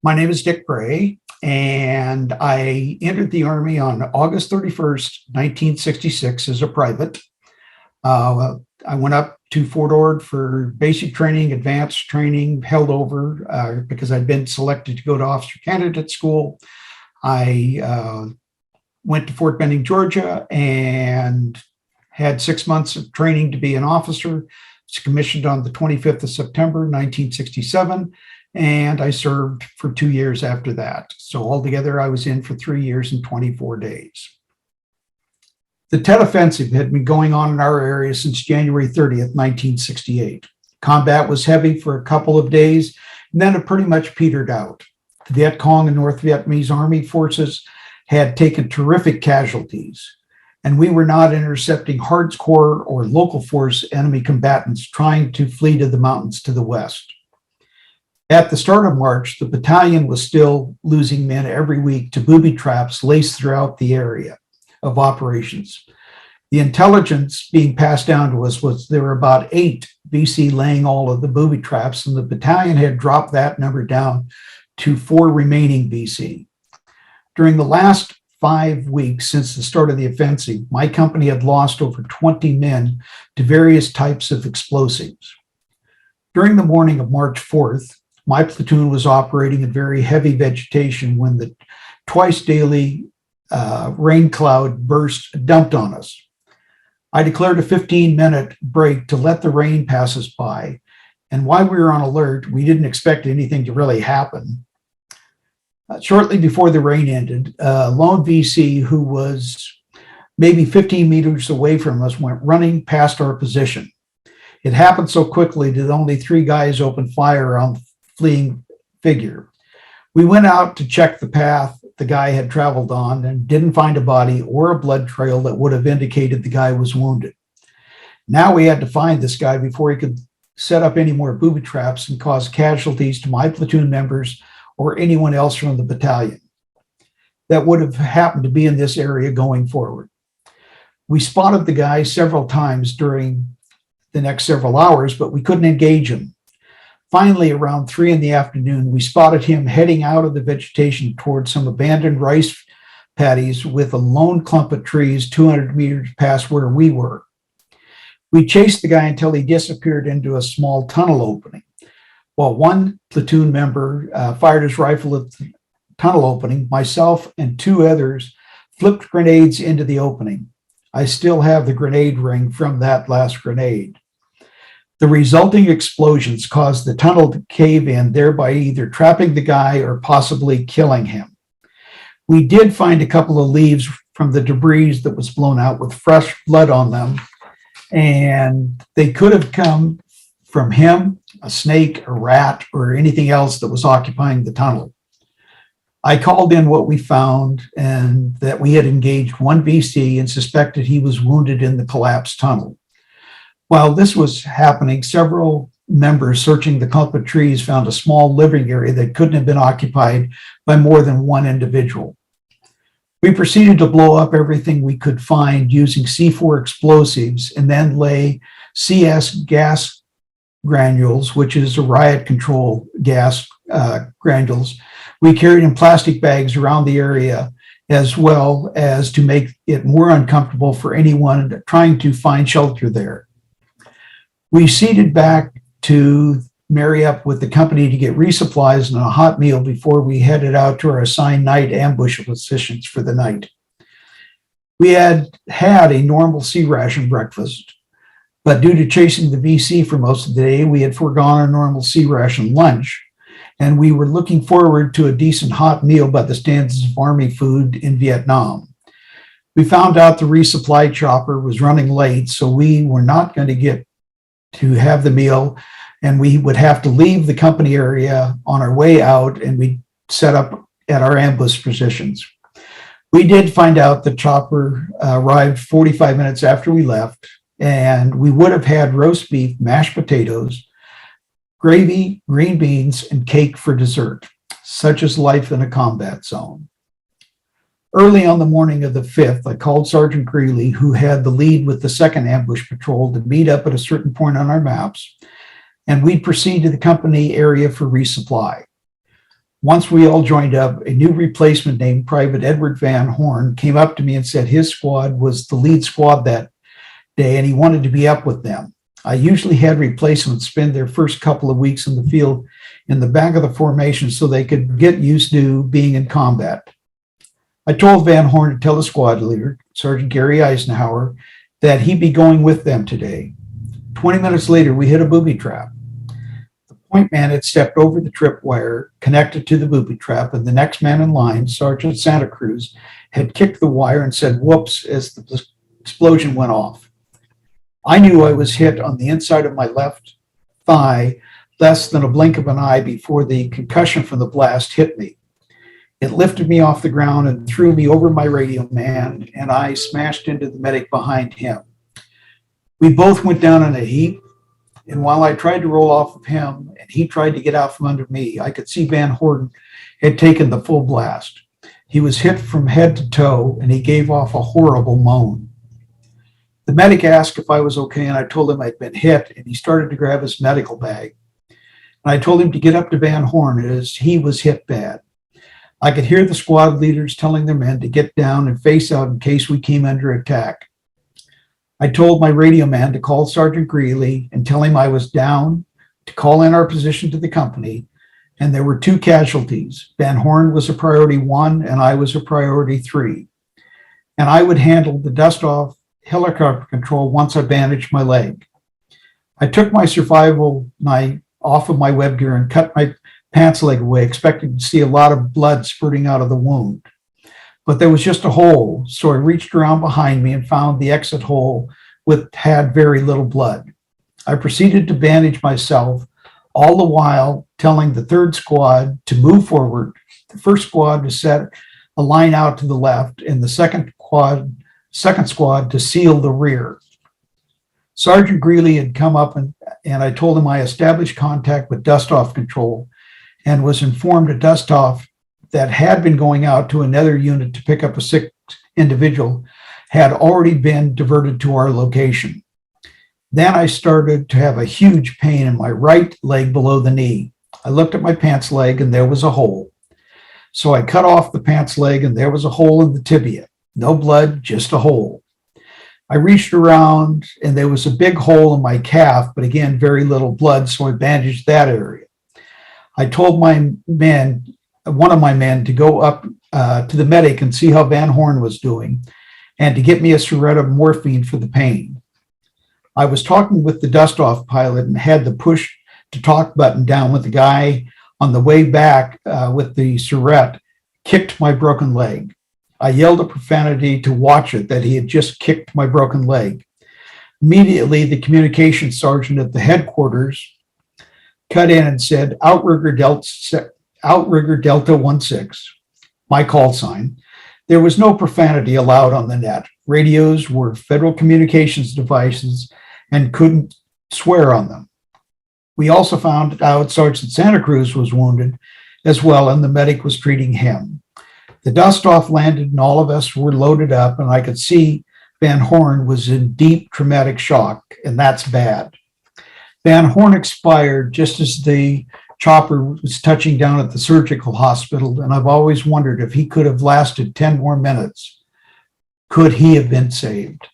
My name is Dick Bray, and I entered the Army on August 31st, 1966 as a private. I went up to Fort Ord for basic training, advanced training, held over because I'd been selected to go to officer candidate school. I went to Fort Benning, Georgia, and had 6 months of training to be an officer. Was commissioned on the 25th of September, 1967. And I served for 2 years after that. So altogether, I was in for 3 years and 24 days. The Tet Offensive had been going on in our area since January 30th, 1968. Combat was heavy for a couple of days, and then it pretty much petered out. The Viet Cong and North Vietnamese Army forces had taken terrific casualties, and we were not intercepting hardcore or local force enemy combatants trying to flee to the mountains to the west. At the start of March, the battalion was still losing men every week to booby traps laced throughout the area of operations. The intelligence being passed down to us was there were about 8 VC laying all of the booby traps, and the battalion had dropped that number down to 4 remaining VC. During the last 5 weeks since the start of the offensive, my company had lost over 20 men to various types of explosives. During the morning of March 4th, my platoon was operating in very heavy vegetation when the twice daily rain cloud burst dumped on us. I declared a 15-minute break to let the rain pass us by. And while we were on alert, we didn't expect anything to really happen. Shortly before the rain ended, a lone VC who was maybe 15 meters away from us went running past our position. It happened so quickly that only 3 guys opened fire on the fleeing figure. We went out to check the path the guy had traveled on and didn't find a body or a blood trail that would have indicated the guy was wounded. Now we had to find this guy before he could set up any more booby traps and cause casualties to my platoon members or anyone else from the battalion that would have happened to be in this area going forward. We spotted the guy several times during the next several hours, but we couldn't engage him. Finally, around 3 p.m, we spotted him heading out of the vegetation towards some abandoned rice paddies with a lone clump of trees 200 meters past where we were. We chased the guy until he disappeared into a small tunnel opening. While one platoon member fired his rifle at the tunnel opening, myself and 2 others flipped grenades into the opening. I still have the grenade ring from that last grenade. The resulting explosions caused the tunnel to cave in, thereby either trapping the guy or possibly killing him. We did find a couple of leaves from the debris that was blown out with fresh blood on them, and they could have come from him, a snake, a rat, or anything else that was occupying the tunnel. I called in what we found and that we had engaged one VC and suspected he was wounded in the collapsed tunnel. While this was happening, several members searching the clump of trees found a small living area that couldn't have been occupied by more than one individual. We proceeded to blow up everything we could find using C4 explosives and then lay CS gas granules, which is a riot control gas granules. We carried in plastic bags around the area as well as to make it more uncomfortable for anyone trying to find shelter there. We seated back to marry up with the company to get resupplies and a hot meal before we headed out to our assigned night ambush positions for the night. We had had a normal sea ration breakfast, but due to chasing the VC for most of the day, we had foregone a normal sea ration lunch, and we were looking forward to a decent hot meal by the standards of Army food in Vietnam. We found out the resupply chopper was running late, so we were not going to get to have the meal, and we would have to leave the company area on our way out, and we set up at our ambush positions. We did find out the chopper arrived 45 minutes after we left, and we would have had roast beef, mashed potatoes, gravy, green beans, and cake for dessert. Such is life in a combat zone. Early on the morning of the 5th, I called Sergeant Greeley, who had the lead with the 2nd Ambush Patrol, to meet up at a certain point on our maps, and we'd proceed to the company area for resupply. Once we all joined up, a new replacement named Private Edward Van Horn came up to me and said his squad was the lead squad that day and he wanted to be up with them. I usually had replacements spend their first couple of weeks in the field in the back of the formation so they could get used to being in combat. I told Van Horn to tell the squad leader, Sergeant Gary Eisenhower, that he'd be going with them today. 20 minutes later, we hit a booby trap. The point man had stepped over the tripwire connected to the booby trap, and the next man in line, Sergeant Santa Cruz, had kicked the wire and said whoops as the explosion went off. I knew I was hit on the inside of my left thigh less than a blink of an eye before the concussion from the blast hit me. It lifted me off the ground and threw me over my radio man, and I smashed into the medic behind him. We both went down in a heap, and while I tried to roll off of him and he tried to get out from under me, I could see Van Horn had taken the full blast. He was hit from head to toe, and he gave off a horrible moan. The medic asked if I was okay, and I told him I'd been hit, and he started to grab his medical bag. And I told him to get up to Van Horn as he was hit bad. I could hear the squad leaders telling their men to get down and face out in case we came under attack. I told my radio man to call Sergeant Greeley and tell him I was down, to call in our position to the company, and there were 2 casualties. Van Horn was a priority 1, and I was a priority 3. And I would handle the dust-off helicopter control once I bandaged my leg. I took my survival knife off of my web gear and cut my pants leg away, expecting to see a lot of blood spurting out of the wound. But there was just a hole, so I reached around behind me and found the exit hole had very little blood. I proceeded to bandage myself, all the while telling the 3rd squad to move forward, the 1st squad to set a line out to the left, and the second squad to seal the rear. Sergeant Greeley had come up and I told him I established contact with dust-off control and was informed a dust-off that had been going out to another unit to pick up a sick individual had already been diverted to our location. Then I started to have a huge pain in my right leg below the knee. I looked at my pants leg and there was a hole. So I cut off the pants leg and there was a hole in the tibia. No blood, just a hole. I reached around and there was a big hole in my calf, but again, very little blood, so I bandaged that area. I told one of my men to go up to the medic and see how Van Horn was doing and to get me a syringe of morphine for the pain. I was talking with the dust-off pilot and had the push to talk button down with the guy on the way back with the syringe kicked my broken leg. I yelled a profanity to watch it that he had just kicked my broken leg. Immediately, the communications sergeant at the headquarters cut in and said, Outrigger Delta 16, my call sign. There was no profanity allowed on the net. Radios were federal communications devices and couldn't swear on them. We also found out Sergeant Santa Cruz was wounded as well, and the medic was treating him. The dust-off landed and all of us were loaded up, and I could see Van Horn was in deep traumatic shock, and that's bad. Van Horn expired just as the chopper was touching down at the surgical hospital, and I've always wondered if he could have lasted 10 more minutes. Could he have been saved?